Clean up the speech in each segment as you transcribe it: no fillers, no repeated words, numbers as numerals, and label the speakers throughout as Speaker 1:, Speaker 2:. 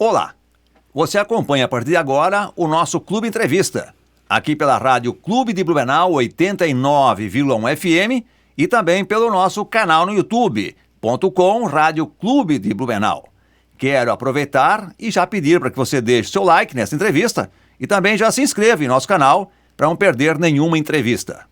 Speaker 1: Olá, você acompanha a partir de agora o nosso Clube Entrevista, aqui pela Rádio Clube de Blumenau 89,1 FM e também pelo nosso canal no youtube.com Rádio Clube de Blumenau. Quero aproveitar e já pedir para que você deixe seu like nessa entrevista e também já se inscreva em nosso canal para não perder nenhuma entrevista.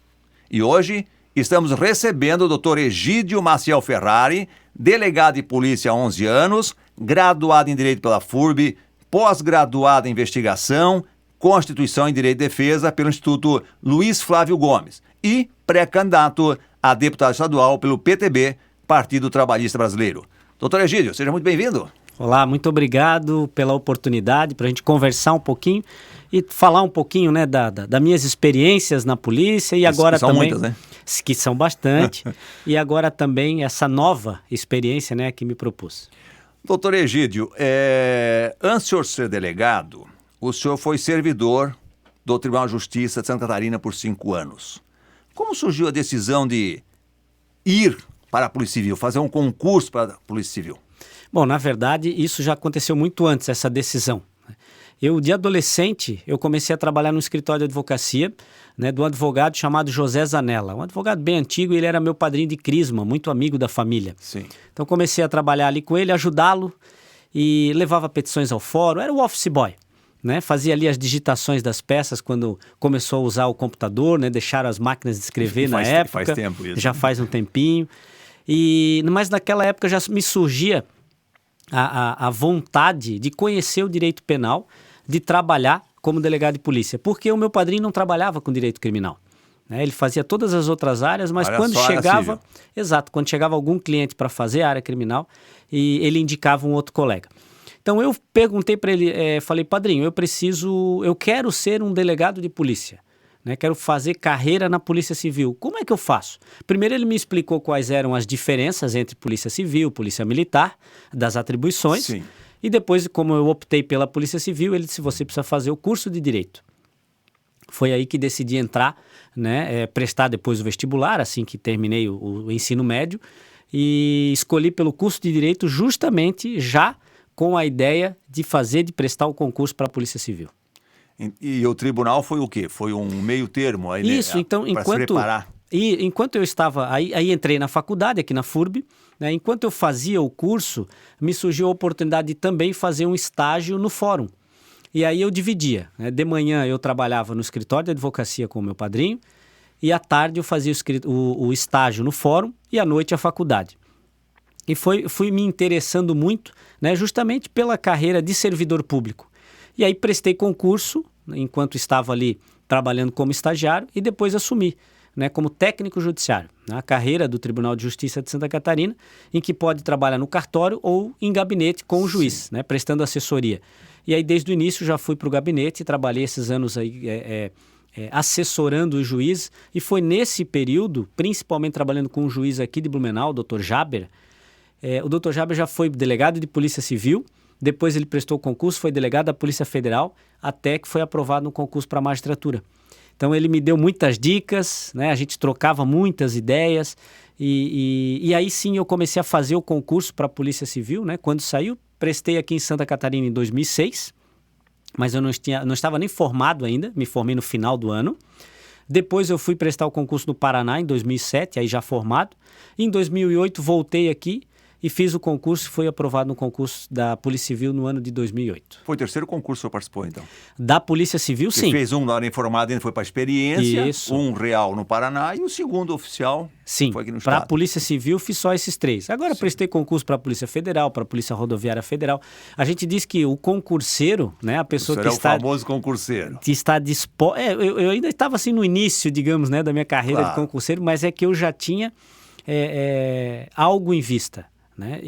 Speaker 1: E hoje estamos recebendo o Dr. Egídio Maciel Ferrari, delegado de polícia há 11 anos, graduado em Direito pela FURB, pós-graduado em Investigação, Constituição e Direito de Defesa pelo Instituto Luiz Flávio Gomes e pré-candidato a deputado estadual pelo PTB, Partido Trabalhista Brasileiro. Doutor Egídio, seja muito bem-vindo.
Speaker 2: Olá, muito obrigado pela oportunidade para a gente conversar um pouquinho e falar um pouquinho, né, das minhas experiências na polícia e agora
Speaker 1: são
Speaker 2: também...
Speaker 1: muitas, né?
Speaker 2: Que são bastante, e agora também essa nova experiência, né, que me propus.
Speaker 1: Doutor Egídio, antes de o senhor ser delegado, o senhor foi servidor do Tribunal de Justiça de Santa Catarina por 5 anos. Como surgiu a decisão de ir para a Polícia Civil, fazer um concurso para a Polícia Civil?
Speaker 2: Bom, na verdade, isso já aconteceu muito antes, essa decisão. Eu, de adolescente, eu comecei a trabalhar no escritório de advocacia, né, de um advogado chamado José Zanella, um advogado bem antigo, e ele era meu padrinho de crisma, muito amigo da família.
Speaker 1: Sim.
Speaker 2: Então comecei a trabalhar ali com ele, ajudá-lo, e levava petições ao fórum, era o office boy, né, fazia ali as digitações das peças quando começou a usar o computador, né, deixaram as máquinas de escrever na época.
Speaker 1: Faz tempo isso.
Speaker 2: Já faz um tempinho, mas naquela época já me surgia a vontade de conhecer o direito penal, de trabalhar como delegado de polícia, porque o meu padrinho não trabalhava com direito criminal, né? Ele fazia todas as outras áreas, mas quando chegava, quando chegava algum cliente para fazer a área criminal, e ele indicava um outro colega. Então eu perguntei para ele, falei, padrinho, eu quero ser um delegado de polícia, né? Quero fazer carreira na Polícia Civil. Como é que eu faço? Primeiro ele me explicou quais eram as diferenças entre Polícia Civil, Polícia Militar, das atribuições.
Speaker 1: Sim.
Speaker 2: E depois, como eu optei pela Polícia Civil, ele disse, você precisa fazer o curso de Direito. Foi aí que decidi entrar, né, prestar depois o vestibular, assim que terminei o ensino médio, e escolhi pelo curso de Direito justamente já com a ideia de prestar o concurso para a Polícia Civil.
Speaker 1: E o tribunal foi o quê? Foi um meio termo aí,
Speaker 2: isso, né, então,
Speaker 1: para se preparar?
Speaker 2: Enquanto eu estava, aí entrei na faculdade aqui na FURB, né, enquanto eu fazia o curso, me surgiu a oportunidade de também fazer um estágio no fórum. E aí eu dividia, né, de manhã eu trabalhava no escritório de advocacia com o meu padrinho, e à tarde eu fazia o estágio no fórum e à noite a faculdade. E fui me interessando muito, né, justamente pela carreira de servidor público. E aí prestei concurso, enquanto estava ali trabalhando como estagiário, e depois assumi, né, como técnico judiciário, na carreira do Tribunal de Justiça de Santa Catarina, em que pode trabalhar no cartório ou em gabinete com o juiz, né, prestando assessoria. E aí, desde o início, já fui para o gabinete e trabalhei esses anos aí assessorando o juiz. E foi nesse período, principalmente trabalhando com um juiz aqui de Blumenau, o Dr. Jaber. O Dr. Jaber já foi delegado de Polícia Civil, depois ele prestou o concurso, foi delegado da Polícia Federal, até que foi aprovado no concurso para a magistratura. Então ele me deu muitas dicas, né? A gente trocava muitas ideias e aí sim eu comecei a fazer o concurso para a Polícia Civil, né? Quando saiu, prestei aqui em Santa Catarina em 2006, mas eu não estava nem formado ainda, me formei no final do ano. Depois eu fui prestar o concurso no Paraná em 2007, aí já formado. Em 2008 voltei aqui e fiz o concurso e fui aprovado no concurso da Polícia Civil no ano de 2008.
Speaker 1: Foi o terceiro concurso que você participou, então?
Speaker 2: Da Polícia Civil, sim.
Speaker 1: Você fez um na hora informada, ainda foi para a experiência,
Speaker 2: Isso.
Speaker 1: Um real no Paraná e o segundo oficial foi aqui no estado.
Speaker 2: Para a Polícia Civil fiz só esses 3. Agora prestei concurso para a Polícia Federal, para a Polícia Rodoviária Federal. A gente diz que o concurseiro, né, a pessoa que está...
Speaker 1: o famoso concurseiro.
Speaker 2: Que está disposto... Eu ainda estava assim no início, digamos, né, da minha carreira de concurseiro, mas é que eu já tinha algo em vista. Né?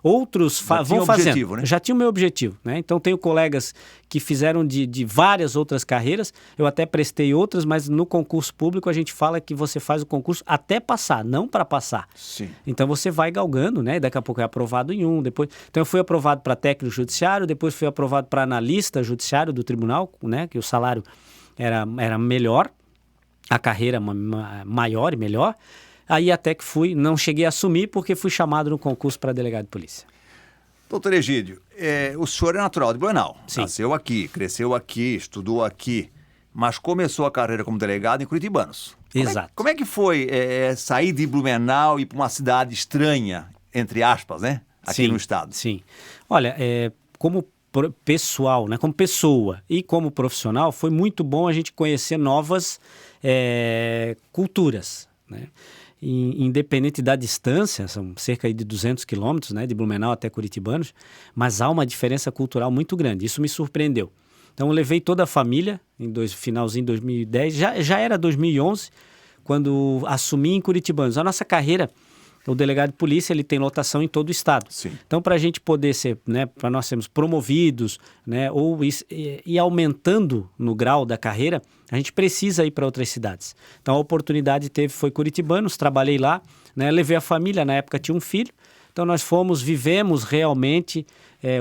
Speaker 2: Outros vão fazendo, né? Já tinha o meu objetivo, né? Então tenho colegas que fizeram de várias outras carreiras, eu até prestei outras, mas no concurso público a gente fala que você faz o concurso até passar, não para passar.
Speaker 1: Sim.
Speaker 2: Então você vai galgando, né? Daqui a pouco é aprovado em depois... Então eu fui aprovado para técnico judiciário, depois fui aprovado para analista judiciário do tribunal, né? Que o salário era melhor, a carreira maior e melhor. Aí até que não cheguei a assumir porque fui chamado no concurso para delegado de polícia.
Speaker 1: Doutor Egídio, o senhor é natural de Blumenau.
Speaker 2: Sim.
Speaker 1: Nasceu aqui, cresceu aqui, estudou aqui, mas começou a carreira como delegado em Curitibanos.
Speaker 2: Exato.
Speaker 1: Como é que foi sair de Blumenau e ir para uma cidade estranha, entre aspas, né? Aqui
Speaker 2: Sim,
Speaker 1: no estado.
Speaker 2: Sim. Olha, como pessoal, né, como pessoa e como profissional, foi muito bom a gente conhecer novas culturas, né? Independente da distância, são cerca de 200 quilômetros, né, de Blumenau até Curitibanos, mas há uma diferença cultural muito grande. Isso me surpreendeu. Então eu levei toda a família, finalzinho de 2010, já era 2011, quando assumi em Curitibanos. A nossa carreira, o delegado de polícia, ele tem lotação em todo o estado.
Speaker 1: Sim.
Speaker 2: Então, para a gente poder ser, né, para nós sermos promovidos, né, ou ir aumentando no grau da carreira, a gente precisa ir para outras cidades. Então, a oportunidade foi Curitibanos, trabalhei lá, né, levei a família, na época tinha um filho. Então, nós vivemos realmente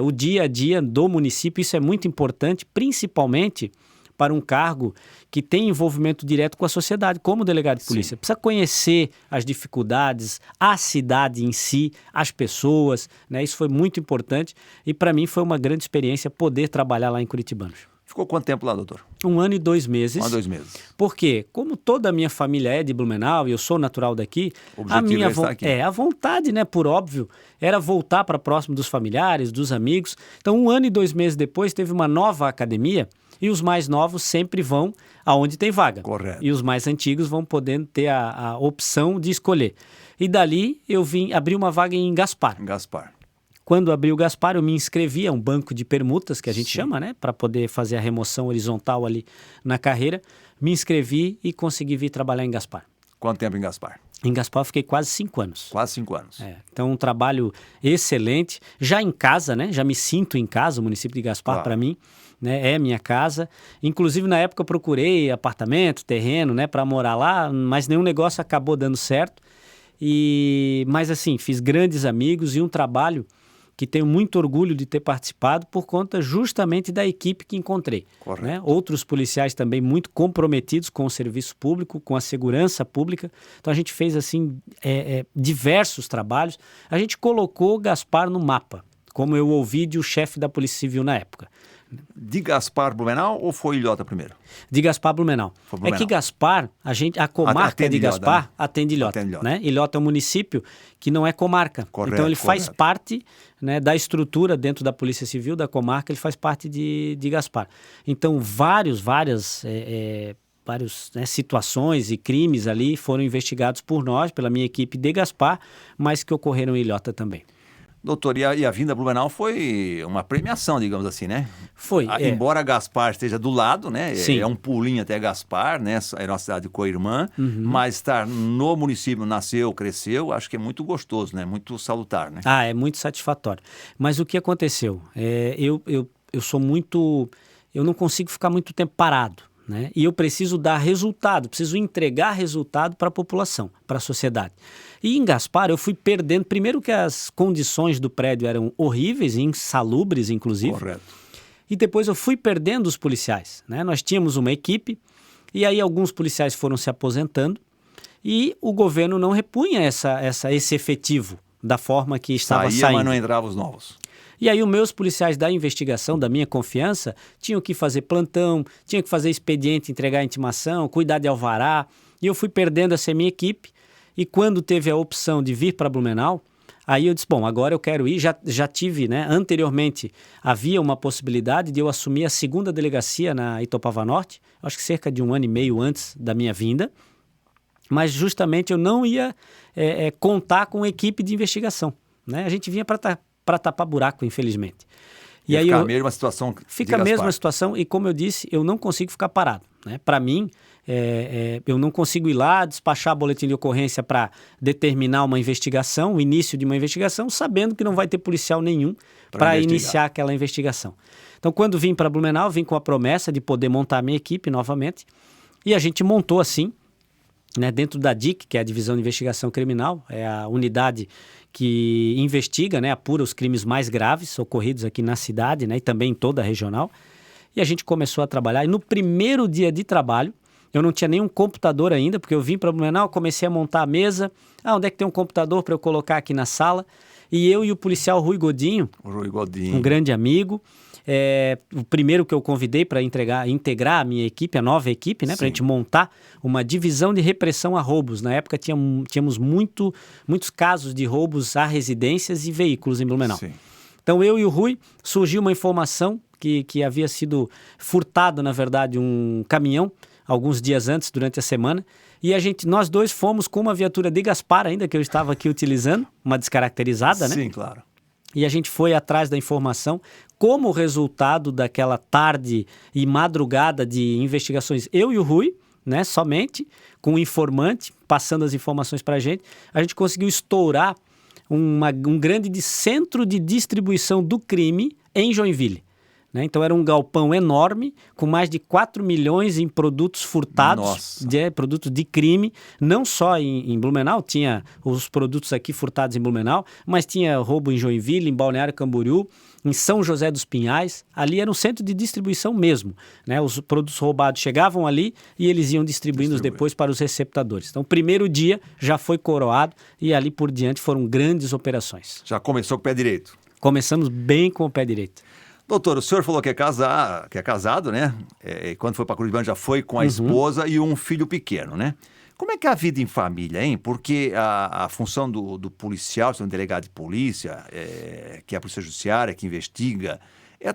Speaker 2: o dia a dia do município. Isso é muito importante, principalmente para um cargo que tem envolvimento direto com a sociedade, como delegado de polícia. Sim. Precisa conhecer as dificuldades, a cidade em si, as pessoas, né? Isso foi muito importante e para mim foi uma grande experiência poder trabalhar lá em Curitibanos.
Speaker 1: Ficou quanto tempo lá, doutor?
Speaker 2: 1 ano e 2 meses.
Speaker 1: 1 ano e 2 meses.
Speaker 2: Porque, como toda a minha família é de Blumenau e eu sou natural daqui, a vontade, né, por óbvio, era voltar para próximo dos familiares, dos amigos. Então, 1 ano e 2 meses depois, teve uma nova academia e os mais novos sempre vão aonde tem vaga.
Speaker 1: Correto.
Speaker 2: E os mais antigos vão podendo ter a opção de escolher. E dali eu abri uma vaga em Gaspar. Quando abri o Gaspar, eu me inscrevi a um banco de permutas, que a gente chama, né? Para poder fazer a remoção horizontal ali na carreira. Me inscrevi e consegui vir trabalhar em Gaspar.
Speaker 1: Quanto tempo em Gaspar?
Speaker 2: Em Gaspar eu fiquei quase 5 anos.
Speaker 1: Quase 5 anos.
Speaker 2: Então, um trabalho excelente. Já em casa, né? Já me sinto em casa, o município de Gaspar, para mim, né? É minha casa. Inclusive, na época, eu procurei apartamento, terreno, né? Para morar lá, mas nenhum negócio acabou dando certo. Mas, assim, fiz grandes amigos e um trabalho que tenho muito orgulho de ter participado por conta justamente da equipe que encontrei.
Speaker 1: Correto.
Speaker 2: Né? Outros policiais também muito comprometidos com o serviço público, com a segurança pública. Então a gente fez assim diversos trabalhos. A gente colocou Gaspar no mapa, como eu ouvi de o chefe da Polícia Civil na época.
Speaker 1: De Gaspar Blumenau ou foi Ilhota primeiro?
Speaker 2: De Gaspar Blumenau. É que Gaspar, a comarca de Gaspar, né? Atende Ilhota. Né? Ilhota é um município que não é comarca. Correto, então ele faz parte, né, da estrutura dentro da Polícia Civil, da comarca, ele faz parte de Gaspar. Então várias situações e crimes ali foram investigados por nós, pela minha equipe de Gaspar, mas que ocorreram em Ilhota também.
Speaker 1: Doutor, e a vinda a Blumenau foi uma premiação, digamos assim, né?
Speaker 2: Foi.
Speaker 1: Embora Gaspar esteja do lado, né?
Speaker 2: Sim.
Speaker 1: É um pulinho até Gaspar, né? É uma cidade co-irmã, mas estar no município, nasceu, cresceu, acho que é muito gostoso, né? Muito salutar, né?
Speaker 2: É muito satisfatório. Mas o que aconteceu? Eu sou muito... Eu não consigo ficar muito tempo parado, né? E eu preciso dar resultado, preciso entregar resultado para a população, para a sociedade. E em Gaspar eu fui perdendo, primeiro que as condições do prédio eram horríveis, insalubres inclusive.
Speaker 1: Correto.
Speaker 2: E depois eu fui perdendo os policiais, né? Nós tínhamos uma equipe e aí alguns policiais foram se aposentando e o governo não repunha esse efetivo da forma que estava saindo.
Speaker 1: Mas não entravam os novos.
Speaker 2: E aí os meus policiais da investigação, da minha confiança, tinham que fazer plantão, tinham que fazer expediente, entregar intimação, cuidar de alvará. E eu fui perdendo essa minha equipe. E quando teve a opção de vir para Blumenau, aí eu disse, bom, agora eu quero ir. Já tive, né? Anteriormente havia uma possibilidade de eu assumir a 2ª delegacia na Itopava Norte, acho que cerca de 1 ano e meio antes da minha vinda. Mas justamente eu não ia contar com equipe de investigação, né? A gente vinha para tapar buraco, infelizmente.
Speaker 1: E aí fica a mesma situação.
Speaker 2: Fica a mesma situação e, como eu disse, eu não consigo ficar parado, né? Para mim, eu não consigo ir lá, despachar boletim de ocorrência para determinar uma investigação, o início de uma investigação, sabendo que não vai ter policial nenhum para iniciar aquela investigação. Então, quando vim para Blumenau, vim com a promessa de poder montar a minha equipe novamente e a gente montou assim, né, dentro da DIC, que é a Divisão de Investigação Criminal, é a unidade que investiga, né, apura os crimes mais graves ocorridos aqui na cidade, né, e também em toda a regional. E a gente começou a trabalhar. E no primeiro dia de trabalho, eu não tinha nenhum computador ainda, porque eu vim para Blumenau, comecei a montar a mesa. Onde é que tem um computador para eu colocar aqui na sala? e eu e o policial Rui Godinho, um grande amigo, o primeiro que eu convidei para integrar a minha equipe, a nova equipe, né, para a gente montar uma divisão de repressão a roubos. Na época tínhamos muitos casos de roubos a residências e veículos em Blumenau.
Speaker 1: Sim.
Speaker 2: Então eu e o Rui, surgiu uma informação que havia sido furtado, na verdade, um caminhão alguns dias antes, durante a semana, e nós dois fomos com uma viatura de Gaspar, ainda que eu estava aqui utilizando, uma descaracterizada, né?
Speaker 1: Sim, claro.
Speaker 2: E a gente foi atrás da informação, como resultado daquela tarde e madrugada de investigações, eu e o Rui, né, somente, com o informante, passando as informações para a gente conseguiu estourar um grande centro de distribuição do crime em Joinville. Então era um galpão enorme, com mais de 4 milhões em produtos furtados, produtos de crime, não só em Blumenau, tinha os produtos aqui furtados em Blumenau, mas tinha roubo em Joinville, em Balneário Camboriú, em São José dos Pinhais. Ali era um centro de distribuição mesmo, né? Os produtos roubados chegavam ali e eles iam distribuindo depois para os receptadores. Então o primeiro dia já foi coroado e ali por diante foram grandes operações.
Speaker 1: Já começou com o pé direito?
Speaker 2: Começamos bem com o pé direito.
Speaker 1: Doutor, o senhor falou que é casado, né? E quando foi para Curitiba já foi com a esposa e um filho pequeno, né? Como é que é a vida em família, hein? Porque a função do policial, um delegado de polícia, que é a polícia judiciária, que investiga,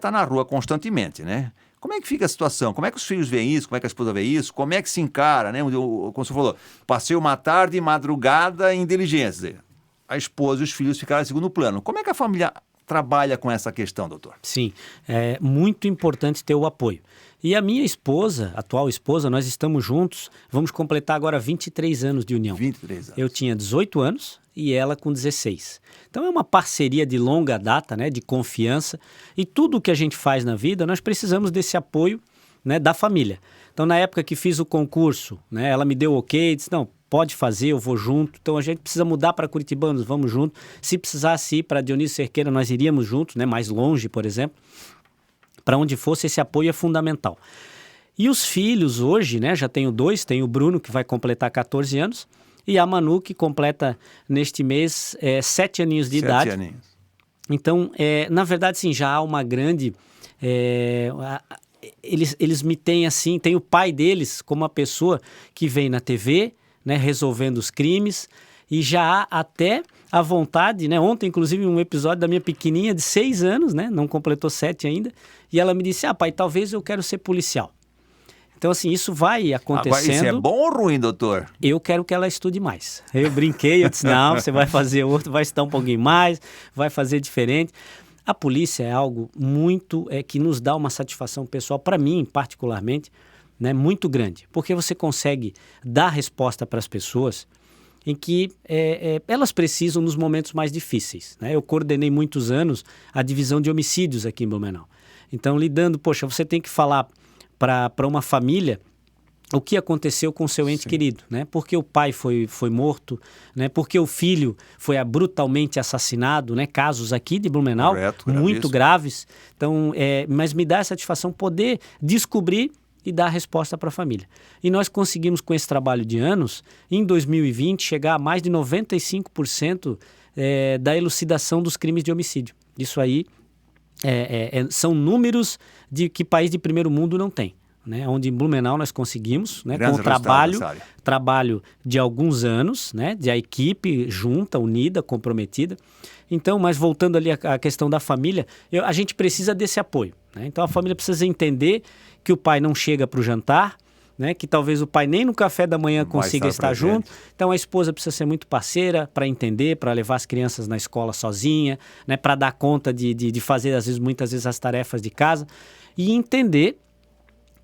Speaker 1: tá na rua constantemente, né? Como é que fica a situação? Como é que os filhos veem isso? Como é que a esposa vê isso? Como é que se encara, né? Como o senhor falou, passei uma tarde e madrugada em diligência. A esposa e os filhos ficaram em segundo plano. Como é que a família trabalha com essa questão, doutor?
Speaker 2: Sim, é muito importante ter o apoio. E a minha esposa, atual esposa, nós estamos juntos, vamos completar agora 23 anos de união.
Speaker 1: 23 anos.
Speaker 2: Eu tinha 18 anos e ela com 16. Então é uma parceria de longa data, né, de confiança, e tudo o que a gente faz na vida, nós precisamos desse apoio, né, da família. Então na época que fiz o concurso, né, ela me deu ok, disse, não, pode fazer, eu vou junto. Então a gente precisa mudar para Curitibanos, vamos junto. Se precisasse ir para Dionísio Cerqueira, nós iríamos juntos, né? Mais longe, por exemplo. Para onde fosse, esse apoio é fundamental. E os filhos hoje, né? Já tenho 2, tenho o Bruno, que vai completar 14 anos, e a Manu, que completa neste mês 7 aninhos de idade.
Speaker 1: 7 aninhos.
Speaker 2: Então, na verdade, sim, já há uma grande... Eles me têm assim, tem o pai deles como uma pessoa que vem na TV, né, resolvendo os crimes, e já há até a vontade, né? Ontem, inclusive, um episódio da minha pequenininha de 6 anos, né? Não completou 7 ainda, e ela me disse, pai, talvez eu quero ser policial. Então, assim, isso vai acontecendo.
Speaker 1: Agora, isso é bom ou ruim, doutor?
Speaker 2: Eu quero que ela estude mais. Eu brinquei, eu disse, não, você vai fazer outro, vai estudar um pouquinho mais, vai fazer diferente. A polícia é algo muito, que nos dá uma satisfação pessoal, para mim, particularmente, né, muito grande, porque você consegue dar resposta para as pessoas em que elas precisam nos momentos mais difíceis, né? Eu coordenei muitos anos a divisão de homicídios aqui em Blumenau. Então, você tem que falar para uma família o que aconteceu com seu ente querido, né? Porque o pai foi morto, né? Porque o filho foi brutalmente assassinado, né? Casos aqui de Blumenau, muito graves. Então, mas me dá a satisfação poder descobrir e dar a resposta para a família. E nós conseguimos, com esse trabalho de anos, em 2020, chegar a mais de 95% da elucidação dos crimes de homicídio. Isso aí são números de que país de primeiro mundo não tem, né? Onde em Blumenau nós conseguimos, né, com o trabalho de alguns anos, né, de a equipe junta, unida, comprometida. Então, mas voltando ali à questão da família, a gente precisa desse apoio, né? Então a família precisa entender que o pai não chega para o jantar, né, que talvez o pai nem no café da manhã consiga estar junto. Então a esposa precisa ser muito parceira para entender, para levar as crianças na escola sozinha, né, para dar conta de fazer muitas vezes as tarefas de casa, e entender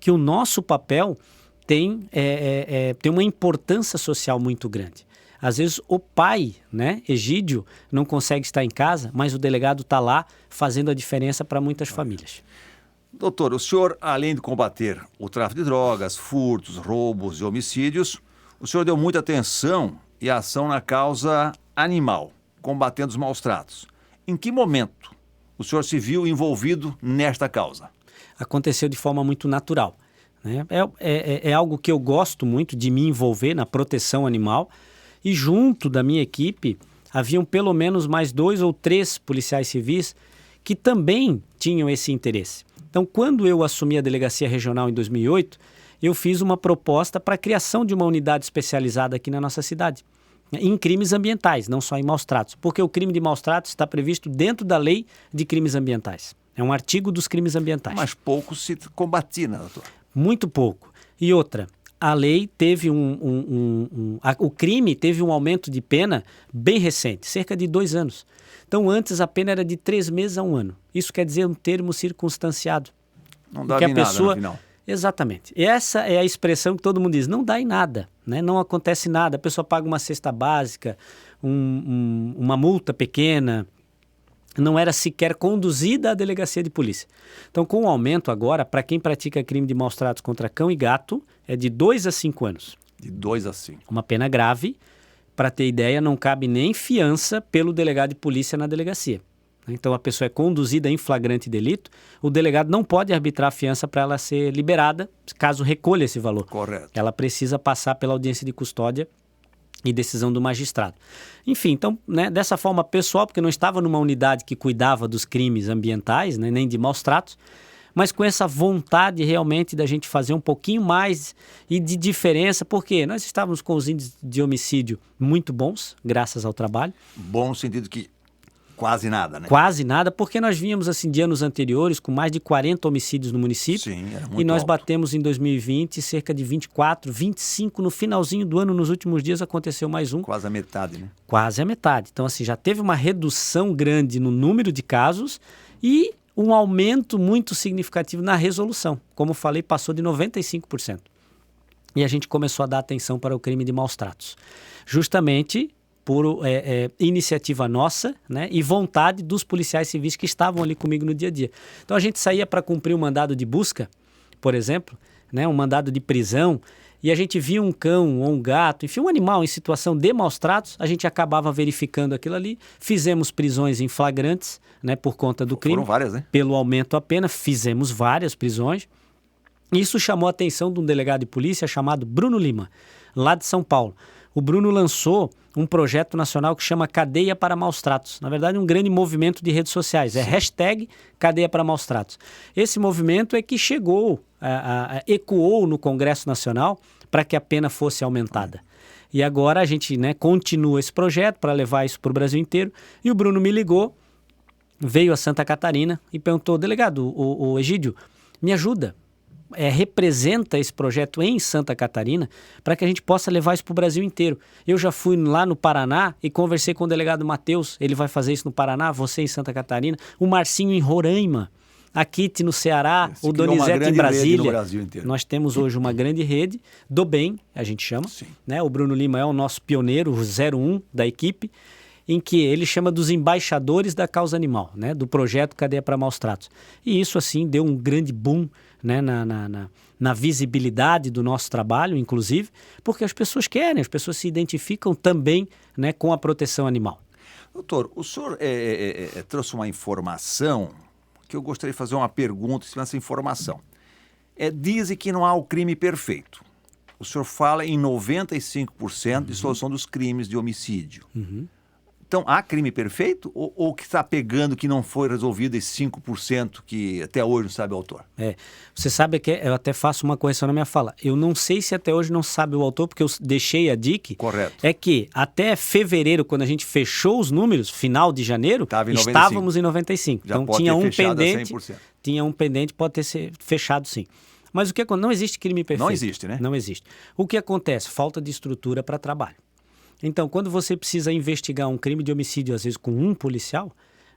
Speaker 2: que o nosso papel tem uma importância social muito grande. Às vezes o pai, né, Egídio, não consegue estar em casa, mas o delegado está lá fazendo a diferença para muitas famílias.
Speaker 1: Doutor, o senhor, além de combater o tráfico de drogas, furtos, roubos e homicídios, o senhor deu muita atenção e ação na causa animal, combatendo os maus-tratos. Em que momento o senhor se viu envolvido nesta causa? Aconteceu
Speaker 2: de forma muito natural, né? É algo que eu gosto muito de me envolver na proteção animal, e junto da minha equipe haviam pelo menos mais 2 ou 3 policiais civis que também tinham esse interesse. Então, quando eu assumi a Delegacia Regional em 2008, eu fiz uma proposta para a criação de uma unidade especializada aqui na nossa cidade, em crimes ambientais, não só em maus-tratos, porque o crime de maus-tratos está previsto dentro da lei de crimes ambientais. É um artigo dos crimes ambientais.
Speaker 1: Mas pouco se combatia, né, doutor?
Speaker 2: Muito pouco. E outra, a lei teve o crime teve um aumento de pena bem recente, cerca de 2 anos. Então, antes a pena era de 3 meses a 1 ano. Isso quer dizer um termo circunstanciado.
Speaker 1: Não dava em nada no final.
Speaker 2: Exatamente. E essa é a expressão que todo mundo diz, não dá em nada, né? Não acontece nada, a pessoa paga uma cesta básica, uma multa pequena, não era sequer conduzida à delegacia de polícia. Então, com o aumento agora, para quem pratica crime de maus-tratos contra cão e gato, é de 2 a 5 anos.
Speaker 1: De 2 a 5.
Speaker 2: Uma pena grave, para ter ideia, não cabe nem fiança pelo delegado de polícia na delegacia. Então, a pessoa é conduzida em flagrante delito, o delegado não pode arbitrar a fiança para ela ser liberada, caso recolha esse valor.
Speaker 1: Correto.
Speaker 2: Ela precisa passar pela audiência de custódia e decisão do magistrado. Enfim, então, né, dessa forma pessoal, porque não estava numa unidade que cuidava dos crimes ambientais, né, nem de maus-tratos, mas com essa vontade realmente da gente fazer um pouquinho mais e de diferença, porque nós estávamos com os índices de homicídio muito bons, graças ao trabalho.
Speaker 1: Bom no sentido que quase nada, né?
Speaker 2: Quase nada, porque nós vínhamos assim de anos anteriores com mais de 40 homicídios no município.
Speaker 1: Sim, era muito
Speaker 2: e nós
Speaker 1: alto.
Speaker 2: batemos em 2020 cerca de 24, 25, no finalzinho do ano, nos últimos dias aconteceu mais um.
Speaker 1: Quase a metade, né?
Speaker 2: Quase a metade. Então assim, já teve uma redução grande no número de casos e um aumento muito significativo na resolução. Como falei, passou de 95%. E a gente começou a dar atenção para o crime de maus-tratos. Justamente por iniciativa nossa, né, e vontade dos policiais civis que estavam ali comigo no dia a dia. Então a gente saía para cumprir um mandado de busca, por exemplo, né, um mandado de prisão, e a gente via um cão ou um gato, enfim, um animal em situação de maus-tratos, a gente acabava verificando aquilo ali, fizemos prisões em flagrantes, né, por conta do crime.
Speaker 1: Foram várias, né?
Speaker 2: Pelo aumento da pena, fizemos várias prisões. Isso chamou a atenção de um delegado de polícia chamado Bruno Lima, lá de São Paulo. O Bruno lançou um projeto nacional que chama Cadeia para Maus-Tratos. Na verdade, um grande movimento de redes sociais. É hashtag Cadeia para Maus-Tratos. Esse movimento é que chegou, ecoou no Congresso Nacional para que a pena fosse aumentada. E agora a gente, né, continua esse projeto para levar isso para o Brasil inteiro. E o Bruno me ligou, veio a Santa Catarina e perguntou, delegado, o Egídio, me ajuda. Representa esse projeto em Santa Catarina para que a gente possa levar isso para o Brasil inteiro. Eu já fui lá no Paraná e conversei com o delegado Matheus, ele vai fazer isso no Paraná, você em Santa Catarina, o Marcinho em Roraima, a Kitty no Ceará, o Donizete em Brasília. Nós temos hoje uma grande rede do bem, a gente chama, né? O Bruno Lima é o nosso pioneiro, o 01 da equipe, em que ele chama dos embaixadores da causa animal, né? Do projeto Cadeia para Maus-Tratos. E isso, assim, deu um grande boom, né? na visibilidade do nosso trabalho, inclusive, porque as pessoas querem, as pessoas se identificam também, né, com a proteção animal.
Speaker 1: Doutor, o senhor trouxe uma informação que eu gostaria de fazer uma pergunta em cima dessa informação. Dizem que não há o crime perfeito. O senhor fala em 95% de solução dos crimes de homicídio. Então, há crime perfeito ou que está pegando que não foi resolvido esse 5% que até hoje não sabe o autor?
Speaker 2: Você sabe que eu até faço uma correção na minha fala. Eu não sei se até hoje não sabe o autor, porque eu deixei a dica.
Speaker 1: Correto.
Speaker 2: É que até fevereiro, quando a gente fechou os números, final de janeiro, estávamos em 95.
Speaker 1: Já
Speaker 2: então
Speaker 1: pode
Speaker 2: tinha
Speaker 1: ter
Speaker 2: um
Speaker 1: fechado
Speaker 2: pendente.
Speaker 1: a 100%.
Speaker 2: Tinha um pendente, pode ter sido fechado sim. Mas o que acontece? Não existe crime perfeito.
Speaker 1: Não existe, né?
Speaker 2: Não existe. O que acontece? Falta de estrutura para trabalho. Então, quando você precisa investigar um crime de homicídio, às vezes com um policial,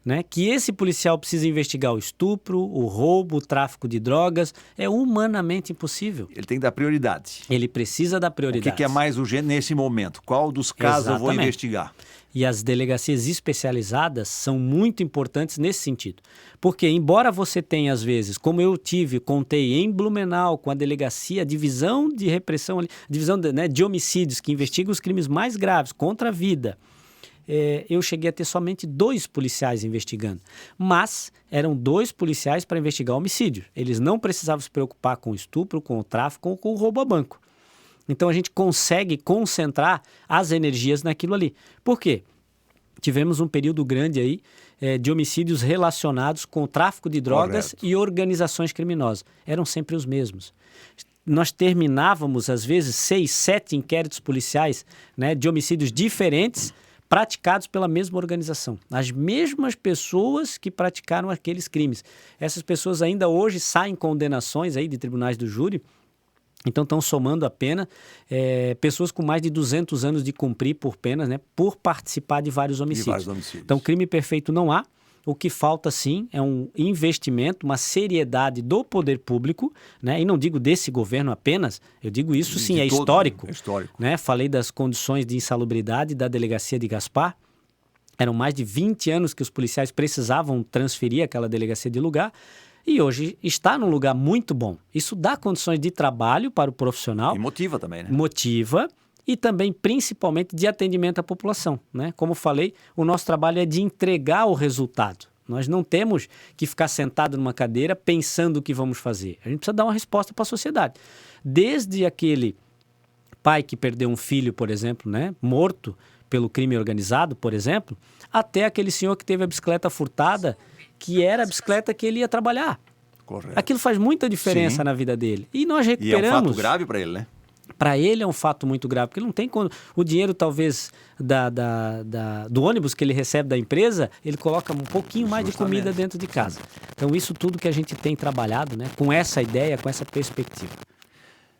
Speaker 2: né, que esse policial precisa investigar o estupro, o roubo, o tráfico de drogas, é humanamente impossível.
Speaker 1: Ele tem que dar prioridade.
Speaker 2: Ele precisa dar prioridade.
Speaker 1: O que é mais urgente nesse momento? Qual dos casos eu vou investigar?
Speaker 2: E as delegacias especializadas são muito importantes nesse sentido. Porque, embora você tenha, às vezes, como eu contei em Blumenau, com a delegacia, a divisão de repressão, divisão de homicídios, que investiga os crimes mais graves contra a vida, eu cheguei a ter somente 2 policiais investigando. Mas eram 2 policiais para investigar homicídio. Eles não precisavam se preocupar com o estupro, com o tráfico ou com o roubo a banco. Então a gente consegue concentrar as energias naquilo ali. Por quê? tivemos um período grande aí de homicídios relacionados com o tráfico de drogas e organizações criminosas. Eram sempre os mesmos. Nós terminávamos, às vezes, 6, 7 inquéritos policiais, né, de homicídios diferentes praticados pela mesma organização. As mesmas pessoas que praticaram aqueles crimes. Essas pessoas ainda hoje saem condenações aí de tribunais do júri. Então estão somando a pena pessoas com mais de 200 anos de cumprir por penas, né, por participar de vários homicídios. Então crime perfeito não há. O que falta, sim, é um investimento, uma seriedade do poder público, né? E não digo desse governo apenas, eu digo isso, sim, é histórico. É histórico. Né? Falei das condições de insalubridade da delegacia de Gaspar. Eram mais de 20 anos que os policiais precisavam transferir aquela delegacia de lugar. E hoje está num lugar muito bom. Isso dá condições de trabalho para o profissional.
Speaker 1: E motiva também, né?
Speaker 2: Motiva. E também, principalmente, de atendimento à população, né? Como falei, o nosso trabalho é de entregar o resultado. Nós não temos que ficar sentado numa cadeira pensando o que vamos fazer. A gente precisa dar uma resposta para a sociedade. Desde aquele pai que perdeu um filho, por exemplo, né, morto pelo crime organizado, por exemplo, até aquele senhor que teve a bicicleta furtada, que era a bicicleta que ele ia trabalhar.
Speaker 1: Correto.
Speaker 2: Aquilo faz muita diferença na vida dele. E nós recuperamos...
Speaker 1: E é um fato grave para ele, né?
Speaker 2: Para ele é um fato muito grave, porque ele não tem o dinheiro, talvez, do ônibus que ele recebe da empresa, ele coloca um pouquinho mais de comida dentro de casa. Então, isso tudo que a gente tem trabalhado, né, com essa ideia, com essa perspectiva.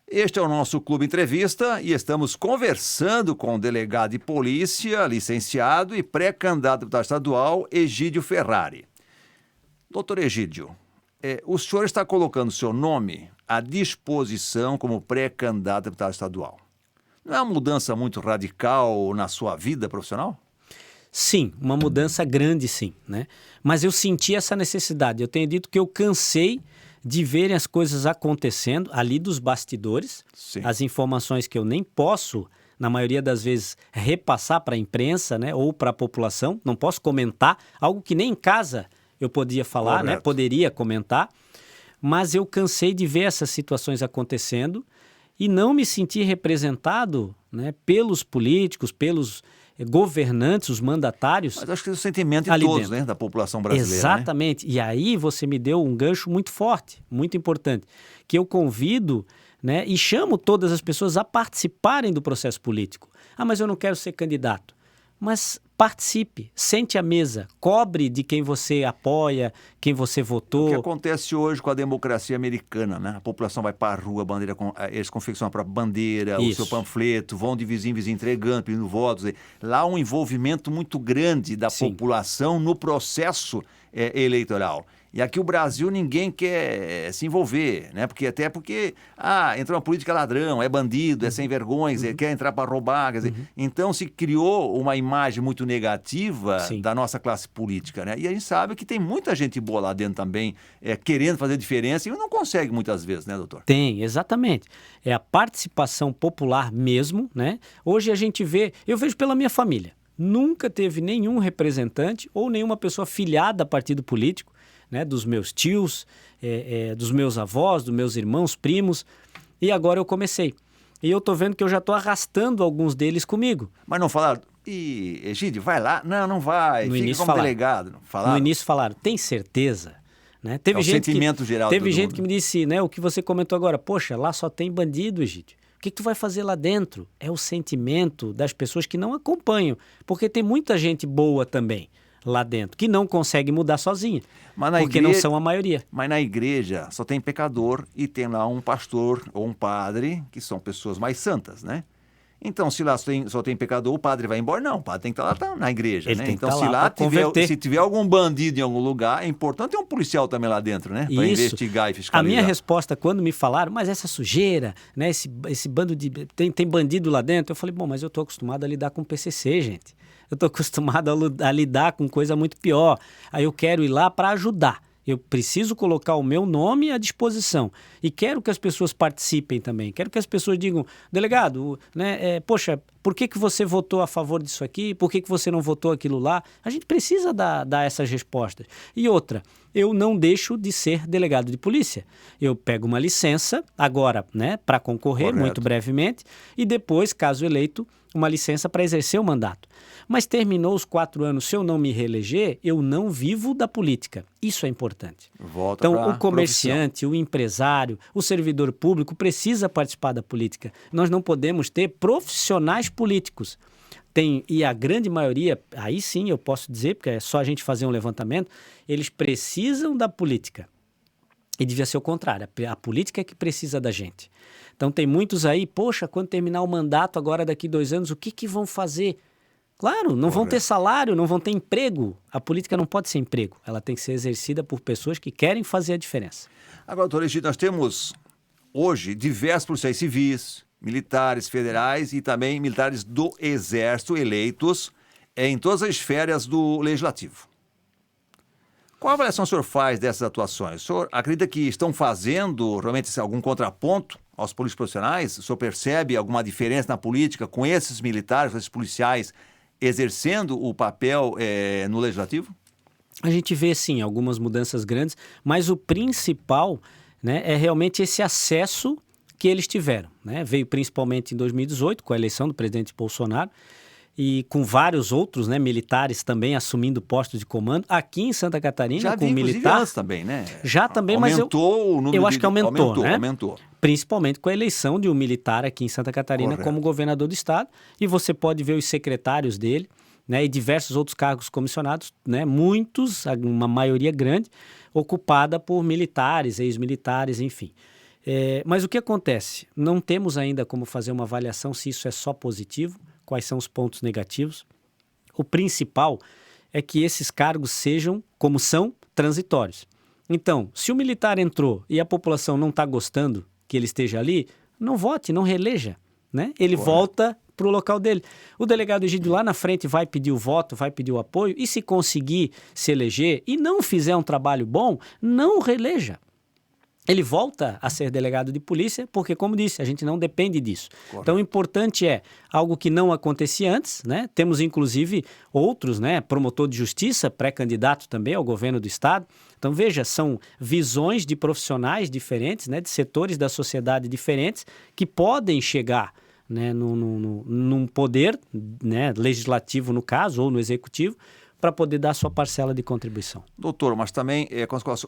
Speaker 1: Este é o nosso Clube Entrevista e estamos conversando com o delegado de polícia, licenciado e pré-candidato a deputado estadual, Egídio Ferrari. Doutor Egídio, o senhor está colocando seu nome à disposição como pré-candidato a deputado estadual. Não é uma mudança muito radical na sua vida profissional?
Speaker 2: Sim, uma mudança grande, sim, né? Mas eu senti essa necessidade. Eu tenho dito que eu cansei de ver as coisas acontecendo ali dos bastidores, sim, as informações que eu nem posso, na maioria das vezes, repassar para a imprensa, né, ou para a população. Não posso comentar algo que nem em casa eu podia falar, né, poderia comentar. Mas eu cansei de ver essas situações acontecendo e não me senti representado, né, pelos políticos, pelos governantes, os mandatários.
Speaker 1: Mas acho que é o sentimento de todos, né, da população brasileira.
Speaker 2: Exatamente. Né? E aí você me deu um gancho muito forte, muito importante, que eu convido, né, e chamo todas as pessoas a participarem do processo político. Ah, mas eu não quero ser candidato. Mas participe, sente à mesa, cobre de quem você apoia, quem você votou.
Speaker 1: O que acontece hoje com a democracia americana, né? A população vai para a rua, eles confeccionam a própria bandeira, o seu panfleto, vão de vizinho em vizinho entregando, pedindo votos. Lá há um envolvimento muito grande da população no processo eleitoral. E aqui o Brasil ninguém quer se envolver, né? Porque entrou uma política ladrão, é bandido, é sem vergonhas, quer entrar para roubar. Quer dizer, então se criou uma imagem muito negativa da nossa classe política, né? E a gente sabe que tem muita gente boa lá dentro também, querendo fazer diferença e não consegue muitas vezes, né, doutor?
Speaker 2: Tem, exatamente. É a participação popular mesmo, né? Hoje a gente vê, eu vejo pela minha família, nunca teve nenhum representante ou nenhuma pessoa filiada a partido político, né, dos meus tios, dos meus avós, dos meus irmãos, primos, e agora eu comecei. E eu tô vendo que eu já tô arrastando alguns deles comigo.
Speaker 1: Mas não falaram, Egídio, vai lá? Não vai,
Speaker 2: no
Speaker 1: fica como delegado.
Speaker 2: No início falaram, tem certeza? Né? Teve
Speaker 1: sentimento geral.
Speaker 2: Teve gente que me disse, né, o que você comentou agora, poxa, lá só tem bandido, Egídio. O que tu vai fazer lá dentro? É o sentimento das pessoas que não acompanham, porque tem muita gente boa também lá dentro, que não consegue mudar sozinha, porque não são a maioria.
Speaker 1: Mas na igreja só tem pecador e tem lá um pastor ou um padre, que são pessoas mais santas, né? Então, se lá só tem pecador, o padre vai embora? Não, o padre tem que estar lá na igreja, né? Então, se tiver algum bandido em algum lugar, é importante ter um policial também lá dentro, né? Para investigar e fiscalizar.
Speaker 2: A minha resposta, quando me falaram, mas essa sujeira, né? Esse bando de... Tem bandido lá dentro? Eu falei, bom, mas eu estou acostumado a lidar com PCC, gente. Eu estou acostumado a lidar com coisa muito pior. Aí eu quero ir lá para ajudar. Eu preciso colocar o meu nome à disposição. E quero que as pessoas participem também. Quero que as pessoas digam, delegado, né, poxa, Por que você votou a favor disso aqui? Por que você não votou aquilo lá? A gente precisa dar essas respostas. E outra, eu não deixo de ser delegado de polícia. Eu pego uma licença, agora, né, para concorrer,
Speaker 1: Correto.
Speaker 2: muito brevemente, e depois, caso eleito, uma licença para exercer o mandato. Mas terminou os 4 anos, se eu não me reeleger, eu não vivo da política. Isso é importante.
Speaker 1: Volta
Speaker 2: Então,
Speaker 1: pra
Speaker 2: o comerciante, o empresário, o servidor público precisa participar da política. Nós não podemos ter profissionais políticos. E a grande maioria, aí sim eu posso dizer, porque é só a gente fazer um levantamento, eles precisam da política. E devia ser o contrário, a política é que precisa da gente. Então tem muitos aí, poxa, quando terminar o mandato agora daqui 2 anos, o que vão fazer? Claro, não vão ter salário, não vão ter emprego. A política não pode ser emprego, ela tem que ser exercida por pessoas que querem fazer a diferença.
Speaker 1: Agora, doutor Egídio, nós temos hoje diversos policiais civis, militares federais e também militares do Exército eleitos em todas as esferas do Legislativo. Qual a avaliação o senhor faz dessas atuações? O senhor acredita que estão fazendo realmente algum contraponto aos políticos profissionais? O senhor percebe alguma diferença na política com esses militares, com esses policiais exercendo o papel no Legislativo?
Speaker 2: A gente vê, sim, algumas mudanças grandes, mas o principal, né, é realmente esse acesso que eles tiveram, né? Veio principalmente em 2018, com a eleição do presidente Bolsonaro, e com vários outros, né, militares também assumindo postos de comando. Aqui em Santa Catarina,
Speaker 1: já
Speaker 2: com
Speaker 1: vi,
Speaker 2: militar...
Speaker 1: antes também, né?
Speaker 2: Já também, mas
Speaker 1: aumentou o número
Speaker 2: eu acho que aumentou, né?
Speaker 1: Aumentou.
Speaker 2: Principalmente com a eleição de um militar aqui em Santa Catarina
Speaker 1: Correto.
Speaker 2: como governador do estado. E você pode ver os secretários dele, né, e diversos outros cargos comissionados, né, muitos, uma maioria grande, ocupada por militares, ex-militares, enfim. Mas o que acontece? Não temos ainda como fazer uma avaliação se isso é só positivo, quais são os pontos negativos. O principal é que esses cargos sejam, como são, transitórios. Então, se o militar entrou e a população não está gostando que ele esteja ali, não vote, não reeleja, né? Ele volta para o local dele. O delegado Egídio lá na frente vai pedir o voto, vai pedir o apoio, e se conseguir se eleger e não fizer um trabalho bom, não o reeleja. Ele volta a ser delegado de polícia porque, como disse, a gente não depende disso. Correto. Então, o importante é algo que não acontecia antes, né? Temos, inclusive, outros, né? Promotor de justiça, pré-candidato também ao governo do estado. Então, veja, são visões de profissionais diferentes, né? De setores da sociedade diferentes que podem chegar, né? Num poder, né? Legislativo, no caso, ou no executivo, para poder dar sua parcela de contribuição.
Speaker 1: Doutor, mas também,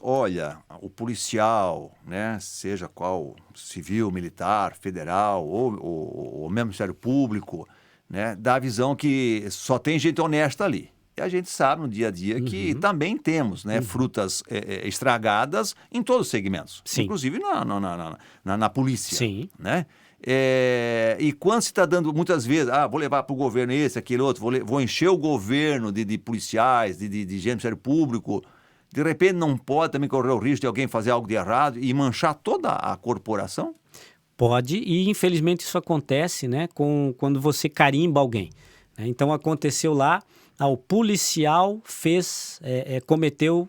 Speaker 1: olha, o policial, né, seja qual, civil, militar, federal ou mesmo Ministério Público, né, dá a visão que só tem gente honesta ali. E a gente sabe no dia a dia que também temos, né, frutas estragadas em todos os segmentos,
Speaker 2: Sim.
Speaker 1: Inclusive na polícia.
Speaker 2: Sim.
Speaker 1: Né? E quando se está dando, muitas vezes, vou levar para o governo esse, aquele outro, vou encher o governo de policiais, de gente do Ministério Público, de repente não pode também correr o risco de alguém fazer algo de errado e manchar toda a corporação?
Speaker 2: Pode, e infelizmente isso acontece, né, quando você carimba alguém. Né? Então aconteceu lá, o policial cometeu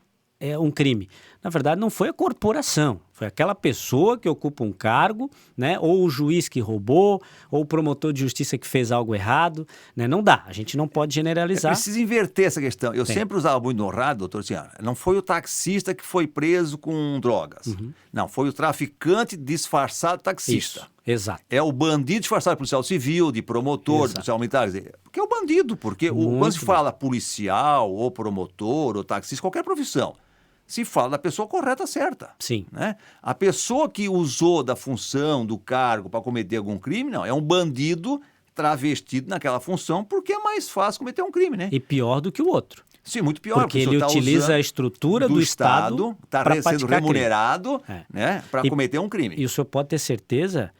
Speaker 2: um crime. Na verdade, não foi a corporação, foi aquela pessoa que ocupa um cargo, né? Ou o juiz que roubou, ou o promotor de justiça que fez algo errado. Né? Não dá, a gente não pode generalizar.
Speaker 1: Precisa inverter essa questão. Eu sempre usava muito no rádio, doutor, assim, não foi o taxista que foi preso com drogas. Não, foi o traficante disfarçado de taxista.
Speaker 2: Isso, exato.
Speaker 1: É o bandido disfarçado de policial civil, de promotor, de policial militar. Porque é o bandido, porque quando se fala policial, ou promotor, ou taxista, qualquer profissão, se fala da pessoa correta, certa.
Speaker 2: Sim.
Speaker 1: Né? A pessoa que usou da função, do cargo para cometer algum crime, não, é um bandido travestido naquela função porque é mais fácil cometer um crime, né?
Speaker 2: E pior do que o outro.
Speaker 1: Sim, muito pior.
Speaker 2: Porque ele utiliza a estrutura do Estado para
Speaker 1: sendo remunerado,
Speaker 2: crime.
Speaker 1: Né, para cometer um crime.
Speaker 2: E o senhor pode ter certeza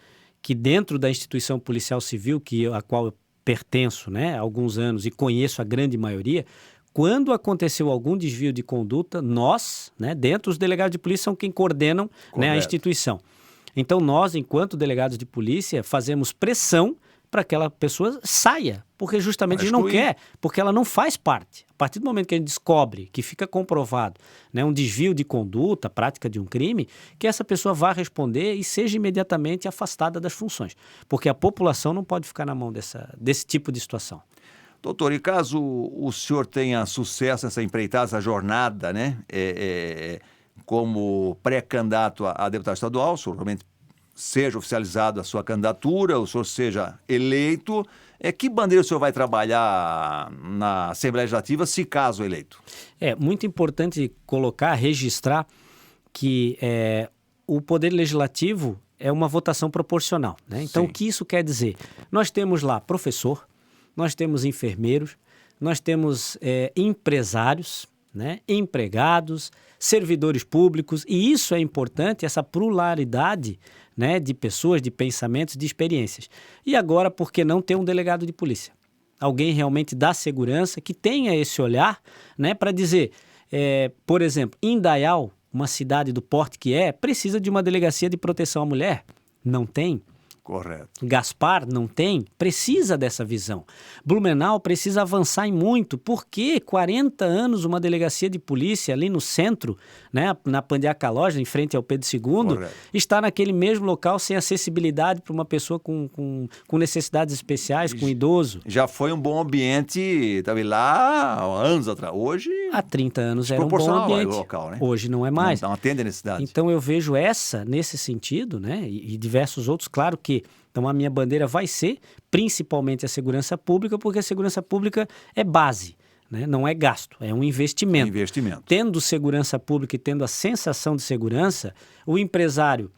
Speaker 2: que dentro da instituição policial civil, a qual eu pertenço, né, há alguns anos e conheço a grande maioria, quando aconteceu algum desvio de conduta, nós, né, dentro dos delegados de polícia, são quem coordenam, né, a instituição. Então, nós, enquanto delegados de polícia, fazemos pressão para que aquela pessoa saia, porque justamente a gente não quer, porque ela não faz parte. A partir do momento que a gente descobre, que fica comprovado, né, um desvio de conduta, prática de um crime, que essa pessoa vá responder e seja imediatamente afastada das funções, porque a população não pode ficar na mão desse tipo de situação.
Speaker 1: Doutor, e caso o senhor tenha sucesso nessa empreitada, essa jornada, né, como pré-candidato a deputado estadual, o senhor realmente seja oficializado a sua candidatura, o senhor seja eleito, que bandeira o senhor vai trabalhar na Assembleia Legislativa, se caso eleito?
Speaker 2: É muito importante colocar, registrar que o Poder Legislativo é uma votação proporcional, né? Então,
Speaker 1: Sim.
Speaker 2: O que isso quer dizer? Nós temos lá professor, nós temos enfermeiros, nós temos empresários, né, empregados, servidores públicos, e isso é importante, essa pluralidade, né, de pessoas, de pensamentos, de experiências. E agora, por que não ter um delegado de polícia? Alguém realmente da segurança que tenha esse olhar, né, para dizer, por exemplo, Indaial, uma cidade do porte que precisa de uma delegacia de proteção à mulher. Não tem.
Speaker 1: Correto.
Speaker 2: Gaspar não tem, precisa dessa visão. Blumenau precisa avançar em muito, porque 40 anos uma delegacia de polícia ali no centro, né, na Pandiaca Loja, em frente ao Pedro II,
Speaker 1: Correto.
Speaker 2: está naquele mesmo local sem acessibilidade para uma pessoa com necessidades especiais, com idoso.
Speaker 1: Já foi um bom ambiente, também lá há anos atrás. Hoje,
Speaker 2: há 30 anos era um bom
Speaker 1: proporcional
Speaker 2: ambiente.
Speaker 1: ao local, né?
Speaker 2: Hoje não é mais.
Speaker 1: Não atende a necessidade.
Speaker 2: Então eu vejo nesse sentido, né, e diversos outros, claro que então a minha bandeira vai ser principalmente a segurança pública, porque a segurança pública é base, né? Não é gasto, é um investimento. Tendo segurança pública e tendo a sensação de segurança, o empresário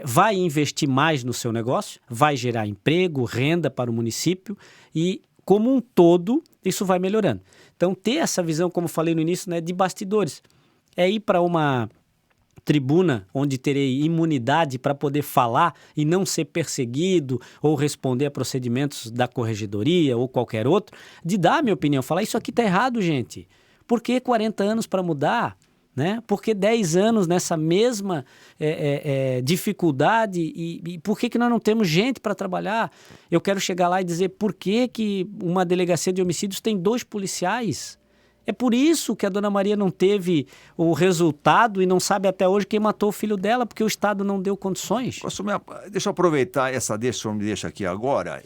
Speaker 2: vai investir mais no seu negócio, vai gerar emprego, renda para o município e, como um todo, isso vai melhorando. Então ter essa visão, como falei no início, né, de bastidores, ir para uma tribuna onde terei imunidade para poder falar e não ser perseguido ou responder a procedimentos da corregedoria ou qualquer outro, de dar a minha opinião, falar isso aqui está errado, gente. Por que 40 anos para mudar? Né? Por que 10 anos nessa mesma dificuldade e por que nós não temos gente para trabalhar? Eu quero chegar lá e dizer por que uma delegacia de homicídios tem 2 policiais? É por isso que a dona Maria não teve o resultado e não sabe até hoje quem matou o filho dela, porque o Estado não deu condições.
Speaker 1: Deixa eu aproveitar essa deixa que o senhor me deixa aqui agora,